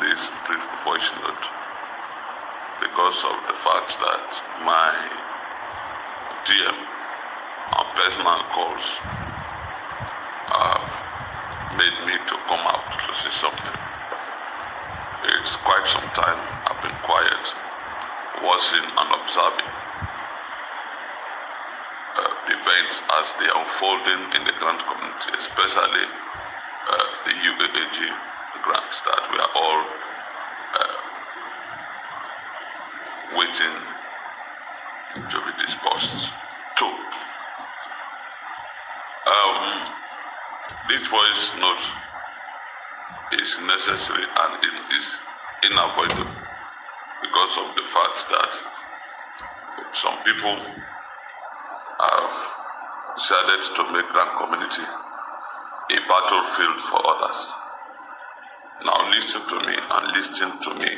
this brief voice note because of the fact that my DM and personal calls have made me to come out to say something. It's quite some time I've been quiet, watching and observing events as they are unfolding in the grant community, especially the UAAG grants that we are all waiting to be disbursed to. This voice note is necessary and it is unavoidable because of the fact that some people have decided to make grant community a battlefield for others. Now listen to me and listen to me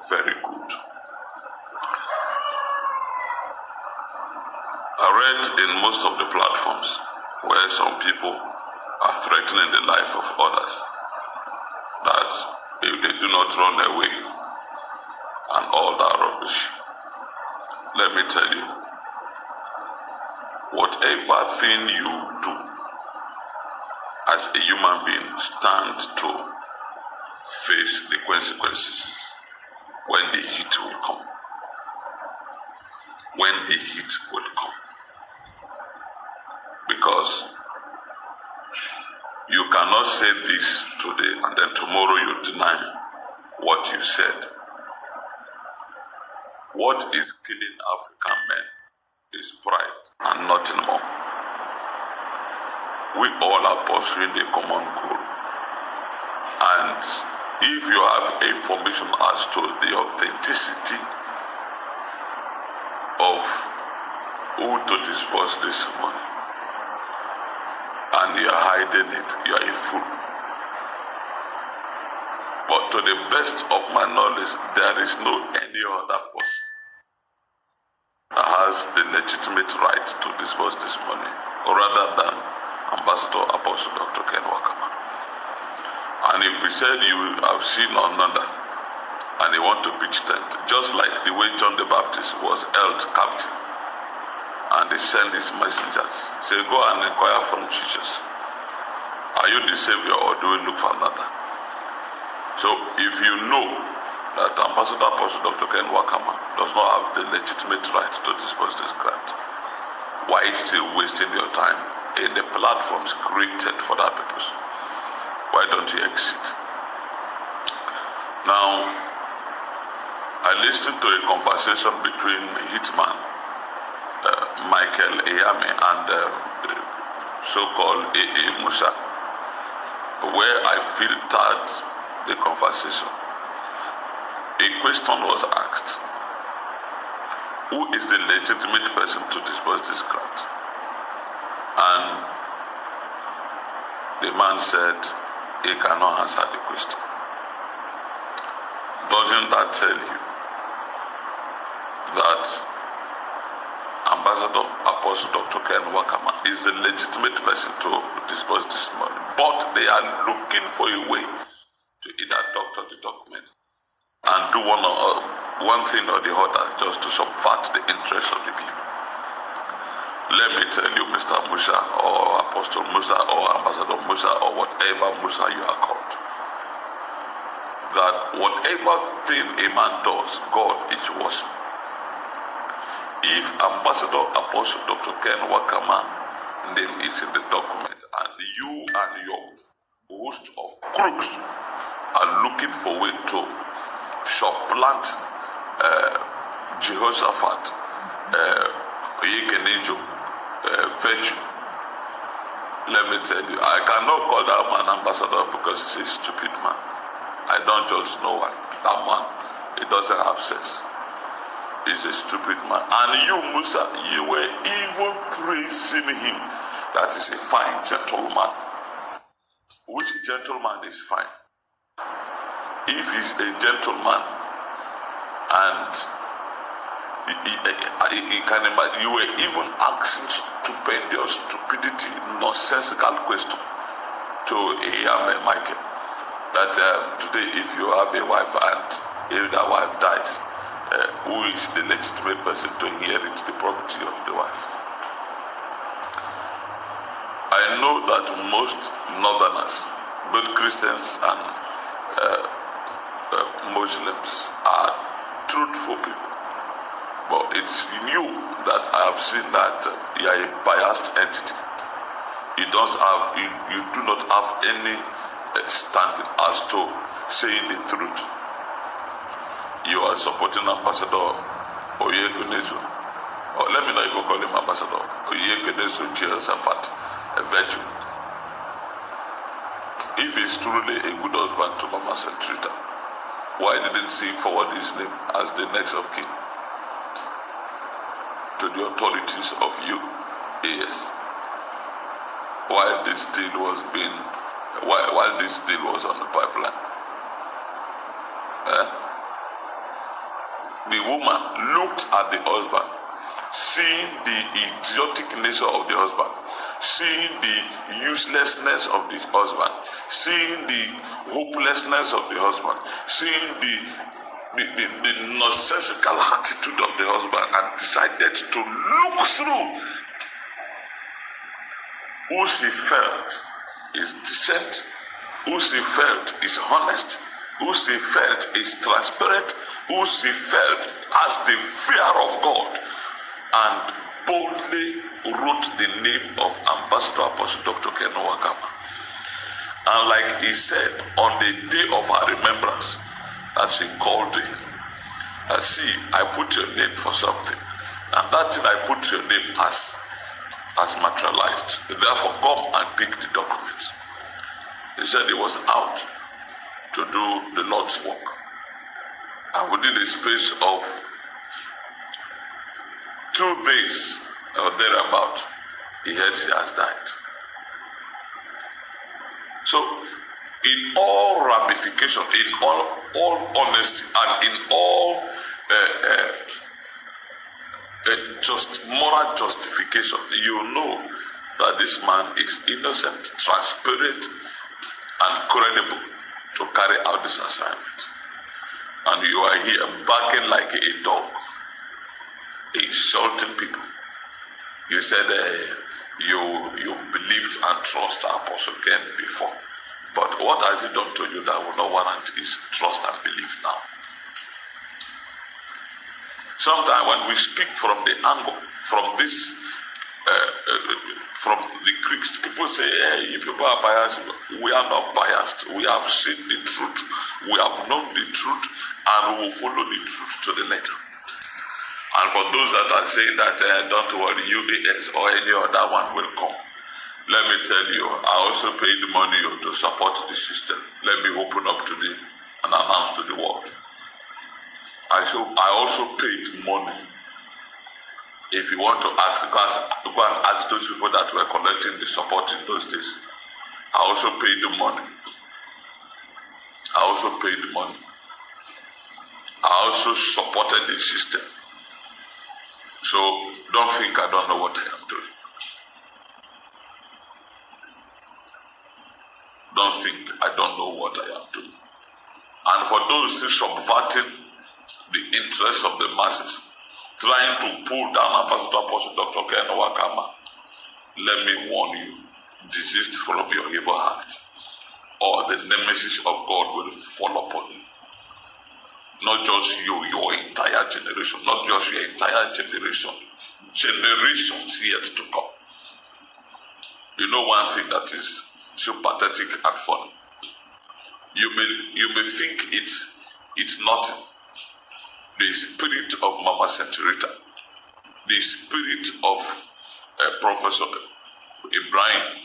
very good. I read in most of the platforms where some people are threatening the life of others that if they do not run away and all that rubbish. Let me tell you, whatever thing you do as a human being, stand to face the consequences when the heat will come. When the heat will come. Because you cannot say this today and then tomorrow you deny what you said. What is killing African men is pride and nothing more. We all are pursuing a common goal. And if you have information as to the authenticity of who to disburse this money, and you are hiding it, you are a fool. But to the best of my knowledge, there is no any other person that has the legitimate right to disburse this money, or rather than Ambassador Apostle Dr. Kenybolo. And if we said you have seen another and they want to pitch tent, just like the way John the Baptist was held captive and they send his messengers, say, go and inquire from Jesus, are you the Savior or do we look for another? So if you know that Ambassador Apostle Dr. Kenybolo does not have the legitimate right to disburse this grant, why still wasting your time in the platforms created for that purpose? Why don't you exit? Now, I listened to a conversation between Hitman Michael Eyame and the so-called AA Musa, where I filtered the conversation. A question was asked: who is the legitimate person to disburse this grant? And the man said he cannot answer the question. Doesn't that tell you that Ambassador Apostle Dr. Kenybolo is the legitimate person to disburse this money? But they are looking for a way to either doctor the document and do one thing or the other just to subvert the interest of the people. Let me tell you, Mr. Musa or Apostle Musa or Ambassador Musa or whatever Musa you are called, that whatever thing a man does, God is watching. If Ambassador Apostle Dr. Kenybolo name is in the document and you and your host of crooks are looking for a way to supplant Jehoshaphat, virtue, let me tell you, I cannot call that man ambassador because he's a stupid man. I don't just know why. That man, he doesn't have sense. He's a stupid man. And you, Musa, you were even praising him. That is a fine gentleman. Which gentleman is fine? If he's a gentleman and he can imagine, you were even asking stupidity, nonsensical question to Eyame Michael. that today if you have a wife and if that wife dies, who is the legitimate person to inherit the property of the wife? I know that most northerners, both Christians and Muslims, are truthful people. But it's you that I have seen that you are a biased entity. You do not have any standing as to saying the truth. You are supporting Ambassador Oyegunezu. Or let me not even call him Ambassador. Oyegunezu Jehoshaphat, a virtue. If he's truly a good husband to Mama Centrita, why didn't he forward his name as the next of kin to the authorities of UAAG? While this deal was on the pipeline, the woman looked at the husband, seeing the idiotic nature of the husband, seeing the uselessness of the husband, seeing the hopelessness of the husband, seeing the nonsensical attitude of the husband, and decided to look through who she felt is decent, who she felt is honest, who she felt is transparent, who she felt has the fear of God, and boldly wrote the name of Ambassador Apostle Dr. Kenybolo. And like he said, on the day of her remembrance, that she called him, and see, I put your name for something, and that thing I put your name as materialized. Therefore, come and pick the documents. He said he was out to do the Lord's work. And within the space of 2 days or thereabout, he heard she has died. So, in all ramification, in all honesty, and in all just moral justification, you know that this man is innocent, transparent, and credible to carry out this assignment. And you are here barking like a dog, insulting people. You said you believed and trust Apostle Ken before, but what has he done to you that will not warrant his trust and belief now? Sometimes when we speak from the angle, from the Greeks, people say, hey, you people are biased. We are not biased. We have seen the truth. We have known the truth, and we will follow the truth to the letter. And for those that are saying that, don't worry, UAAG or any other one will come. Let me tell you, I also paid money to support the system. Let me open up today and announce to the world. I also paid money. If you want to ask, go and ask those people that were collecting the support in those days. I also paid the money. I also supported the system. So don't think I don't know what I am doing. Don't think I don't know what I am doing. And for those still subverting the interests of the masses, trying to pull down Ambassador Apostle Dr. Kenybolo, let me warn you, desist from your evil heart, or the nemesis of God will fall upon you. Not just you, your entire generation, not just your entire generation, generations yet to come. You know one thing that is so pathetic and funny. You may think it's nothing. The spirit of Mama Centrita, the spirit of Professor Ibrahim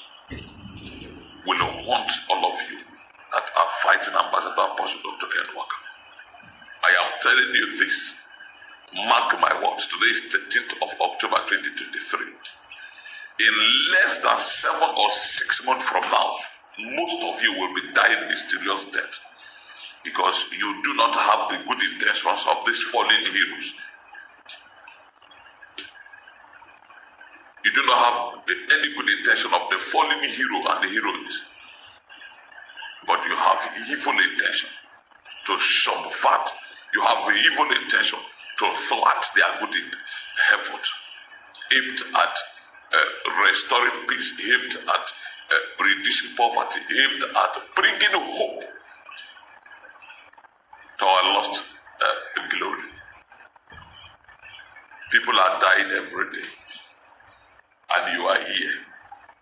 will haunt all of you that are fighting Ambassador Apostle Dr. Kenybolo. I am telling you this, mark my words, today is 13th of October 2023. In less than 7 or 6 months from now, most of you will be dying mysterious death. Because you do not have the good intentions of these fallen heroes. You do not have any good intention of the fallen hero and the heroines. But you have evil intention to subvert, you have the evil intention to thwart their good effort, aimed at restoring peace, aimed at reducing poverty, aimed at bringing hope to our lost glory. People are dying every day, and you are here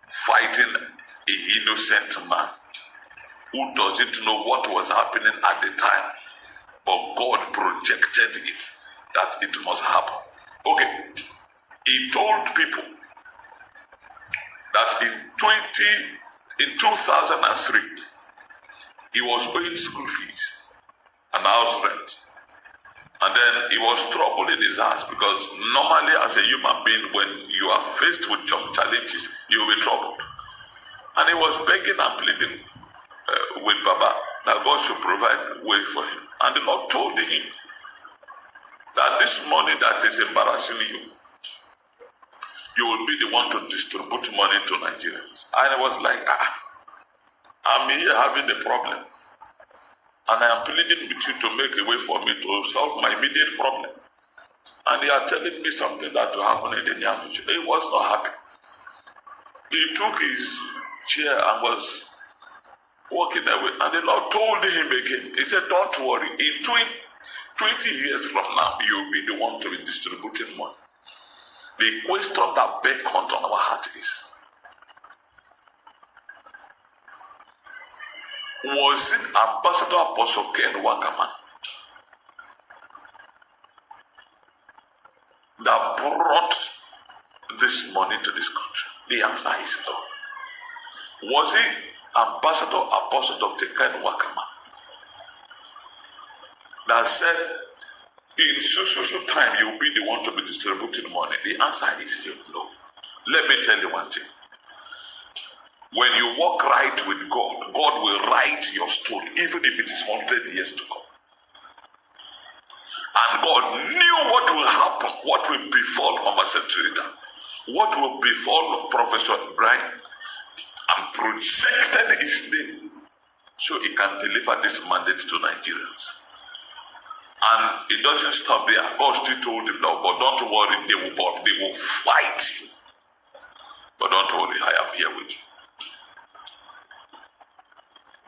fighting an innocent man who doesn't know what was happening at the time, but God projected it that it must happen. Okay, he told people that in 2003 he was owing school fees and house rent, and then he was troubled in his house, because normally as a human being, when you are faced with some challenges, you will be troubled. And he was begging and pleading with Baba that God should provide way for him. And the Lord told him that this money that is embarrassing you, you will be the one to distribute money to Nigerians. And I was like, I'm here having a problem, and I am pleading with you to make a way for me to solve my immediate problem. And you are telling me something that will happen in the near future. He was not happy. He took his chair and was walking away, and the Lord told him again. He said, don't worry, in 20 years from now, you will be the one to be distributing money. The question that beckons on our heart is, was it Ambassador Apostle Kenybolo that brought this money to this country? The answer is no. Was it Ambassador Apostle Dr. Kenybolo that said, in so time you will be the one to be distributing money? The answer is no. Let me tell you one thing. When you walk right with God, God will write your story, even if it is 100 years to come. And God knew what will happen, what will befall Mama Setrita, what will befall Professor Brian, and projected his name so he can deliver this mandate to Nigerians. And it doesn't stop there. God still told him, no, but don't worry, they will fight you. But don't worry, I am here with you.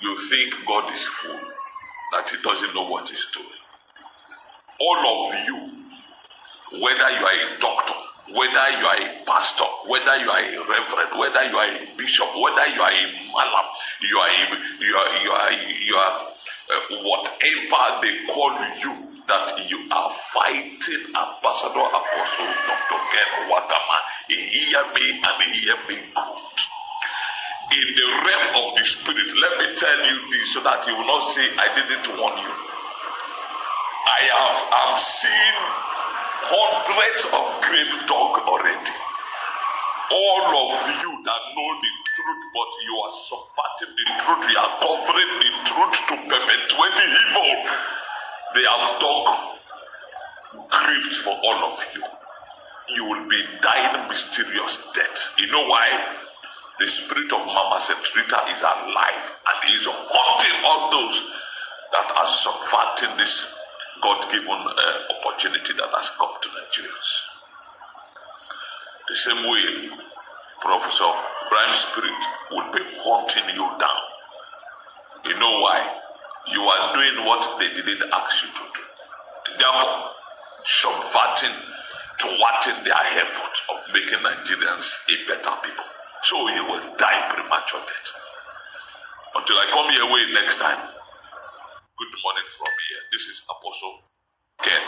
You think God is fool, that he doesn't know what he's doing. All of you, whether you are a doctor, whether you are a pastor, whether you are a reverend, whether you are a bishop, whether you are a malam, you are whatever they call you, that you are fighting Ambassador Apostle Dr. Kenybolo. Hear me and hear me good. In the realm of the spirit, let me tell you this so that you will not say I didn't warn you. I'm seeing hundreds of grave dog already. All of you that know the truth, but you are subverting the truth, you are covering the truth to perpetuate the evil. They have dug grief for all of you. You will be dying mysterious death. You know why? The spirit of Mama Setrita is alive and is haunting all those that are subverting this God-given opportunity that has come to Nigerians. The same way, Professor Brian's spirit will be haunting you down. You know why? You are doing what they didn't ask you to do. Therefore, subverting, thwarting their effort of making Nigerians a better people. So you will die premature death. Until I come your way next time. Good morning from here. This is Apostle Ken.